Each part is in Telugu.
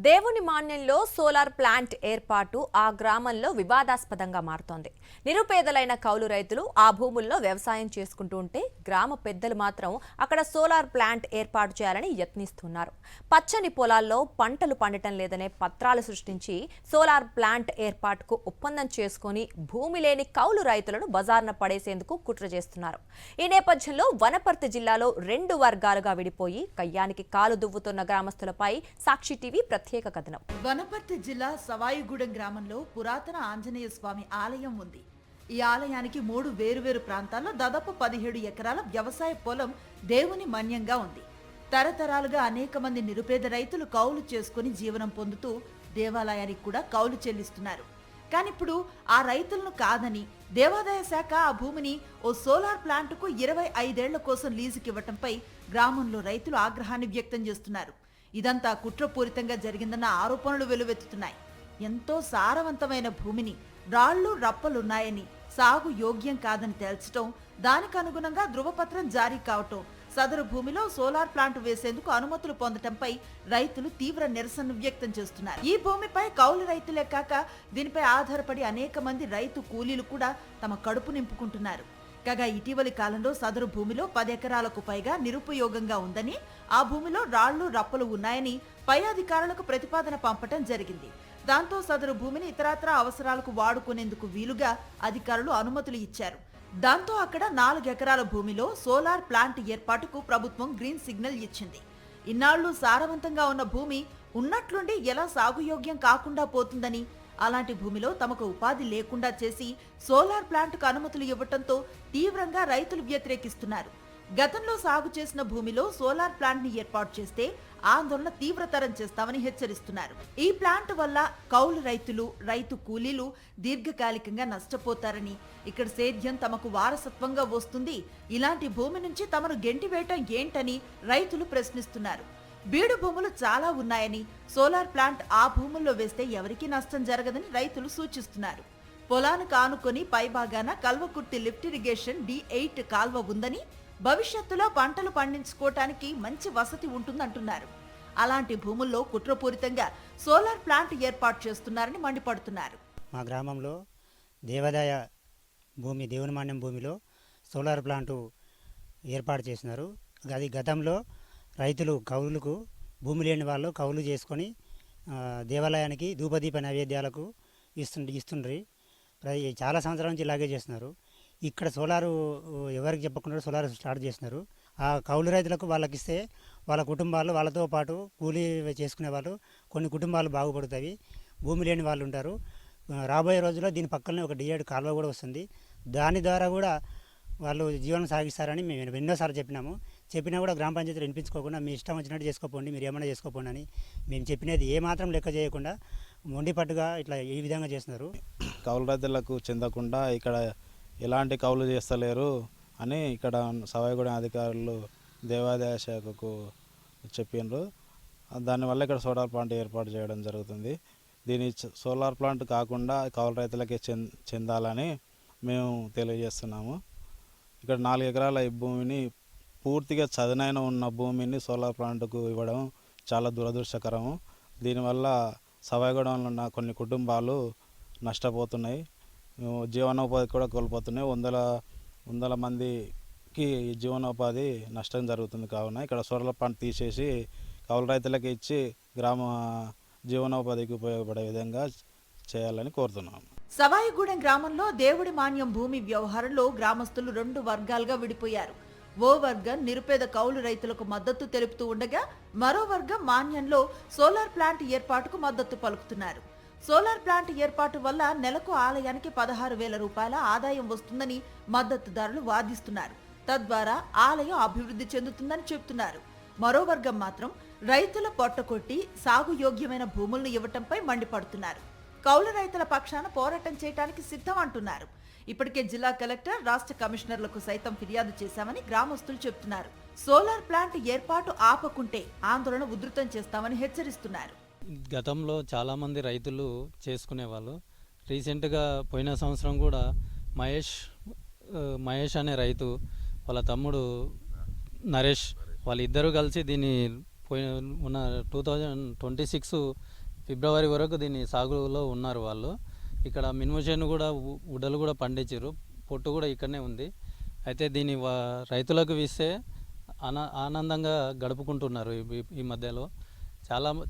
దేవుని మాన్యంలో సోలార్ ప్లాంట్ ఏర్పాటు ఆ గ్రామంలో వివాదాస్పదంగా మారుతోంది. నిరుపేదలైన కౌలు రైతులు ఆ భూముల్లో వ్యవసాయం చేసుకుంటూ ఉంటే గ్రామ పెద్దలు మాత్రం అక్కడ సోలార్ ప్లాంట్ ఏర్పాటు చేయాలని యత్నిస్తున్నారు. పచ్చని పొలాల్లో పంటలు పండటం లేదనే పత్రాలు సృష్టించి సోలార్ ప్లాంట్ ఏర్పాటుకు ఒప్పందం చేసుకుని భూమి లేని కౌలు రైతులను బజార్న పడేసేందుకు కుట్ర చేస్తున్నారు. ఈ నేపథ్యంలో వనపర్తి జిల్లాలో రెండు వర్గాలుగా విడిపోయి కయ్యానికి కాలు దువ్వుతున్న గ్రామస్తులపై సాక్షి టీవీ ప్రత్యేక కథనం. వనపర్తి జిల్లా సవాయిగూడెం గ్రామంలో పురాతన ఆంజనేయ స్వామి ఆలయం ఉంది. ఈ ఆలయానికి 3 వేరువేరు ప్రాంతాల్లో దాదాపు 17 ఎకరాల వ్యవసాయ పొలం దేవుని మన్యంగా ఉంది. తరతరాలుగా అనేక మంది నిరుపేద రైతులు కౌలు చేసుకుని జీవనం పొందుతూ దేవాలయానికి కూడా కౌలు చెల్లిస్తున్నారు. కానీ ఇప్పుడు ఆ రైతులను కాదని దేవాదాయ శాఖ ఆ భూమిని ఓ సోలార్ ప్లాంట్కు 25 ఏళ్ల కోసం లీజుకి ఇవ్వటంపై గ్రామంలో రైతులు ఆగ్రహాన్ని వ్యక్తం చేస్తున్నారు. ఇదంతా కుట్రపూరితంగా జరిగిందన్న ఆరోపణలు వెలువెత్తుతున్నాయి. ఎంతో సారవంతమైన భూమిని రాళ్లు రప్పలున్నాయని, సాగు యోగ్యం కాదని తేల్చడం, దానికి అనుగుణంగా ధృవపత్రం జారీ కావటం, సదరు భూమిలో సోలార్ ప్లాంట్ వేసేందుకు అనుమతులు పొందటంపై రైతులు తీవ్ర నిరసన వ్యక్తం చేస్తున్నారు. ఈ భూమిపై కౌలు రైతులే కాక దీనిపై ఆధారపడి అనేక మంది రైతు కూలీలు కూడా తమ కడుపు నింపుకుంటున్నారు. కాగా ఇటీవలి కాలంలో సదరు భూమిలో 10 ఎకరాలకు పైగా నిరుపయోగంగా ఉందని, ఆ భూమిలో రాళ్లు రప్పలు ఉన్నాయని పై అధికారులకు ప్రతిపాదన పంపటం జరిగింది. దాంతో సదరు భూమిని ఇతరత్రా అవసరాలకు వాడుకునేందుకు వీలుగా అధికారులు అనుమతులు ఇచ్చారు. దాంతో అక్కడ 4 ఎకరాల భూమిలో సోలార్ ప్లాంట్ ఏర్పాటుకు ప్రభుత్వం గ్రీన్ సిగ్నల్ ఇచ్చింది. ఇన్నాళ్లు సారవంతంగా ఉన్న భూమి ఉన్నట్లుండి ఎలా సాగుయోగ్యం కాకుండా పోతుందని, అలాంటి భూమిలో తమకు ఉపాధి లేకుండా చేసి సోలార్ ప్లాంట్కు అనుమతులు ఇవ్వటంతో తీవ్రంగా రైతులు వ్యతిరేకిస్తున్నారు. గతంలో సాగు చేసిన భూమిలో సోలార్ ప్లాంట్ ని ఏర్పాటు చేస్తే ఆందోళన తీవ్రతరం చేస్తామని హెచ్చరిస్తున్నారు. ఈ ప్లాంట్ వల్ల కౌలు రైతులు, రైతు కూలీలు దీర్ఘకాలికంగా నష్టపోతారని, ఇక్కడ సేద్యం తమకు వారసత్వంగా వస్తుంది, ఇలాంటి భూమి నుంచి తమను గెంటివేయటం ఏంటని రైతులు ప్రశ్నిస్తున్నారు. బీడు భూములు చాలా ఉన్నాయని, సోలార్ ప్లాంట్ ఆ భూముల్లో వేస్తే ఎవరికీ నష్టం జరగదని రైతులు సూచిస్తున్నారు. పొలానికి ఆనుకొని పైభాగాన కల్వకుర్తి లిఫ్ట్ ఇరిగేషన్ D8 కాల్వ ఉందని, భవిష్యత్తులో పంటలు పండించుకోవటానికి మంచి వసతి ఉంటుందంటున్నారు. అలాంటి భూముల్లో కుట్రపూరితంగా సోలార్ ప్లాంట్ ఏర్పాటు చేస్తున్నారని మండిపడుతున్నారు. మా గ్రామంలో దేవాదాయ భూమి, దేవుని మాన్యం భూమిలో సోలార్ ప్లాంటు ఏర్పాటు చేసినారు. అది గతంలో రైతులు కౌలుకు భూమి లేని వాళ్ళు కౌలు చేసుకొని దేవాలయానికి ధూపదీప నైవేద్యాలకు ఇస్తుండ్రి. చాలా సంవత్సరాల నుంచి ఇలాగే చేస్తున్నారు. ఇక్కడ సోలారు ఎవరికి చెప్పకుండా సోలార్ స్టార్ట్ చేసినారు. ఆ కౌలు రైతులకు వాళ్ళకి ఇస్తే వాళ్ళ కుటుంబాలు, వాళ్ళతో పాటు కూలీ చేసుకునే వాళ్ళు, కొన్ని కుటుంబాలు బాగుపడుతాయి. భూమి లేని వాళ్ళు ఉంటారు. రాబోయే రోజుల్లో దీని పక్కనే ఒక D8 కాలువ కూడా వస్తుంది. దాని ద్వారా కూడా వాళ్ళు జీవనం సాగిస్తారని మేము ఎన్నోసార్లు చెప్పినా కూడా గ్రామ పంచాయతీలు వినిపించుకోకుండా మీ ఇష్టం వచ్చినట్టు చేసుకోపోండి, మీరు ఏమైనా చేసుకోపోండి అని మేము చెప్పినది ఏమాత్రం లెక్క చేయకుండా మొండిపట్టుగా ఇట్లా ఈ విధంగా చేస్తున్నారు. కౌలు రైతులకు చెందకుండా ఇక్కడ ఎలాంటి కౌలు చేస్తలేరు అని ఇక్కడ సవాయిగూడెం అధికారులు దేవాదాయ శాఖకు చెప్పిండ్రు. దానివల్ల ఇక్కడ సోలార్ ప్లాంట్ ఏర్పాటు చేయడం జరుగుతుంది. దీని సోలార్ ప్లాంట్ కాకుండా కౌలు రైతులకే చెందాలని మేము తెలియజేస్తున్నాము. ఇక్కడ 4 ఎకరాల ఈ భూమిని, పూర్తిగా చదునైన ఉన్న భూమిని సోలార్ ప్లాంట్కు ఇవ్వడం చాలా దురదృష్టకరము. దీనివల్ల సవాయిగూడెంలో ఉన్న కొన్ని కుటుంబాలు నష్టపోతున్నాయి, జీవనోపాధి కూడా కోల్పోతున్నాయి. వందల మందికి జీవనోపాధి నష్టం జరుగుతుంది. కావున ఇక్కడ సోలార్ ప్లాంట్ తీసేసి కౌలు రైతులకు ఇచ్చి గ్రామ జీవనోపాధికి ఉపయోగపడే విధంగా చేయాలని కోరుతున్నాము. సవాయిగూడెం గ్రామంలో దేవుడి మాన్యం భూమి వ్యవహారంలో గ్రామస్తులు 2 వర్గాలుగా విడిపోయారు. ఓ వర్గం నిరుపేద కౌలు రైతులకు మద్దతు తెలుపుతూ ఉండగా, మరో వర్గం మాన్యంలో సోలార్ ప్లాంట్ ఏర్పాటుకు మద్దతు పలుకుతున్నారు. సోలార్ ప్లాంట్ ఏర్పాటు వల్ల నెలకు ఆలయానికి 16,000 రూపాయల ఆదాయం వస్తుందని మద్దతుదారులు వాదిస్తున్నారు. తద్వారా ఆలయం అభివృద్ధి చెందుతుందని చెబుతున్నారు. మరో వర్గం మాత్రం రైతుల పొట్టకొట్టి సాగు యోగ్యమైన భూములను ఇవ్వటంపై మండిపడుతున్నారు. కౌలు రైతుల పక్షాన పోరాటం చేయడానికి సిద్ధం అంటున్నారు. ఇప్పటికే జిల్లా కలెక్టర్, రాష్ట్ర కమిషనర్లకు సైతం ఫిర్యాదు చేశామని గ్రామస్తులు చెబుతున్నారు. సోలార్ ప్లాంట్ ఏర్పాటు ఆపకుంటే ఆందోళన ఉధృతం చేస్తామని హెచ్చరిస్తున్నారు. గతంలో చాలామంది రైతులు చేసుకునేవాళ్ళు. రీసెంట్గా పోయిన సంవత్సరం కూడా మహేష్ అనే రైతు, వాళ్ళ తమ్ముడు నరేష్, వాళ్ళిద్దరూ కలిసి దీన్ని ఉన్న 2026 ఫిబ్రవరి వరకు దీన్ని సాగులో ఉన్నారు వాళ్ళు. ఇక్కడ మినుము చేను కూడా ఉడలు కూడా పండించారు, పొట్టు కూడా ఇక్కడనే ఉంది. అయితే దీన్ని రైతులకు ఇస్తే ఆనందంగా గడుపుకుంటున్నారు ఈ మధ్యలో.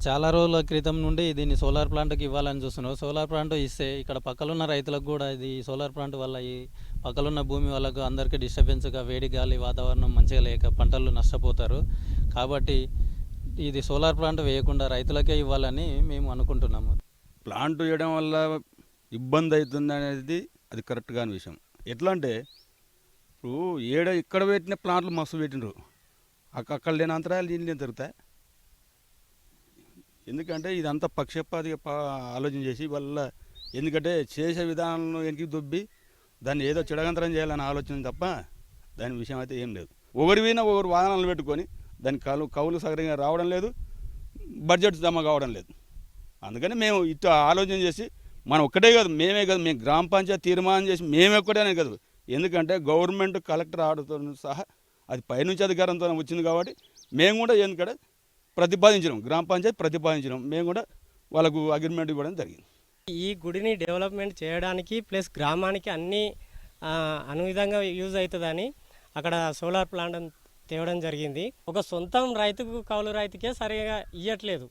చాలా రోజుల క్రితం నుండి దీన్ని సోలార్ ప్లాంట్కి ఇవ్వాలని చూస్తున్నారు. సోలార్ ప్లాంట్ ఇస్తే ఇక్కడ పక్కలున్న రైతులకు కూడా ఇది సోలార్ ప్లాంట్ వల్ల ఈ పక్కలున్న భూమి వాళ్ళకు అందరికీ డిస్టర్బెన్స్గా వేడి గాలి వాతావరణం మంచిగా లేక పంటలు నష్టపోతారు. కాబట్టి ఇది సోలార్ ప్లాంట్ వేయకుండా రైతులకే ఇవ్వాలని మేము అనుకుంటున్నాము. ప్లాంట్ వేయడం వల్ల ఇబ్బంది అవుతుంది అనేది అది కరెక్ట్ కాని విషయం. ఎట్లా అంటే ఇప్పుడు ఇక్కడ పెట్టిన ప్లాంట్లు మస్తు పెట్టినరు, అక్కడ లేని అంతరాయాలు దీని లేని జరుగుతాయి. ఎందుకంటే ఇదంతా పక్షపాతిగా ఆలోచన చేసి వల్ల, ఎందుకంటే చేసే విధానంలో వెనక్కి దొబ్బి దాన్ని ఏదో చెడగంతరం చేయాలని ఆలోచన తప్ప దాని విషయం అయితే ఏం లేదు. ఒకరి మీద ఒకరు వాదనలు పెట్టుకొని దాని కౌలు సగరంగా రావడం లేదు, బడ్జెట్ జమ కావడం లేదు. అందుకని మేము ఇటు ఆలోచన చేసి మనం ఒక్కటే కాదు, మేమే కాదు, మేము గ్రామ పంచాయతీ తీర్మానం చేసి మేమే ఒక్కటేనే కాదు. ఎందుకంటే గవర్నమెంట్ కలెక్టర్ ఆర్డర్తో సహా అది పైనుంచి అధికారంతో వచ్చింది కాబట్టి మేము కూడా ఎందుకంటే ప్రతిపాదించినాం, గ్రామ పంచాయతీ ప్రతిపాదించినాం, మేము కూడా వాళ్ళకు అగ్రిమెంట్ ఇవ్వడం జరిగింది. ఈ గుడిని డెవలప్మెంట్ చేయడానికి ప్లస్ గ్రామానికి అన్ని అనువిధంగా యూజ్ అవుతుందని అక్కడ సోలార్ ప్లాంట్ తేవడం జరిగింది. ఒక సొంతం రైతుకు కౌలు రైతుకే సరిగా ఇవ్వట్లేదు.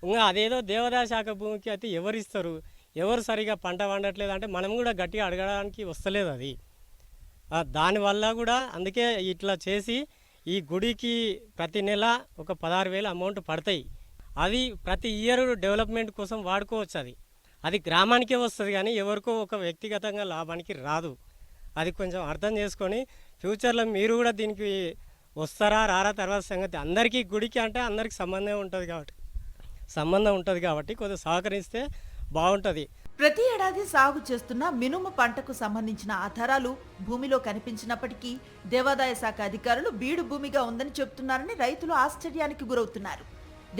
ఇంకా అదేదో దేవాదాయ శాఖ భూమికి అయితే ఎవరు ఇస్తారు, ఎవరు సరిగా పంట పండట్లేదు అంటే మనం కూడా గట్టిగా అడగడానికి వస్తలేదు. అది దానివల్ల కూడా అందుకే ఇట్లా చేసి ఈ గుడికి ప్రతి నెల ఒక 16,000 అమౌంట్ పడతాయి. అది ప్రతి ఇయర్ డెవలప్మెంట్ కోసం వాడుకోవచ్చు. అది గ్రామానికే వస్తుంది కానీ ఎవరికో ఒక వ్యక్తిగతంగా లాభానికి రాదు. అది కొంచెం అర్థం చేసుకొని ఫ్యూచర్లో మీరు కూడా దీనికి వస్తారా రారా తర్వాత సంగతి. అందరికీ గుడికి అంటే అందరికీ సంబంధం ఉంటుంది కాబట్టి కొద్దిగా సహకరిస్తే బాగుంటుంది. ప్రతి ఏడాది సాగు చేస్తున్న మినుము పంటకు సంబంధించిన ఆధారాలు భూమిలో కనిపించినప్పటికీ దేవాదాయ శాఖ అధికారులు బీడు భూమిగా ఉందని చెబుతున్నారని రైతులు ఆశ్చర్యానికి గురవుతున్నారు.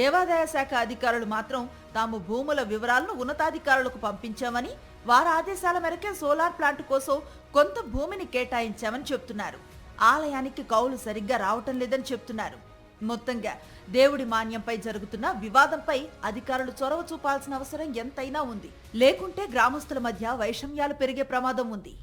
దేవాదాయ శాఖ అధికారులు మాత్రం తాము భూముల వివరాలను ఉన్నతాధికారులకు పంపించామని, వారి ఆదేశాల మేరకే సోలార్ ప్లాంట్ కోసం కొంత భూమిని కేటాయించామని చెప్తున్నారు. ఆలయానికి కౌలు సరిగ్గా రావటం లేదని చెప్తున్నారు. మొత్తంగా దేవుడి మాన్యంపై జరుగుతున్న వివాదంపై అధికారులు చొరవ చూపాల్సిన అవసరం ఎంతైనా ఉంది. లేకుంటే గ్రామస్తుల మధ్య వైషమ్యాలు పెరిగే ప్రమాదం ఉంది.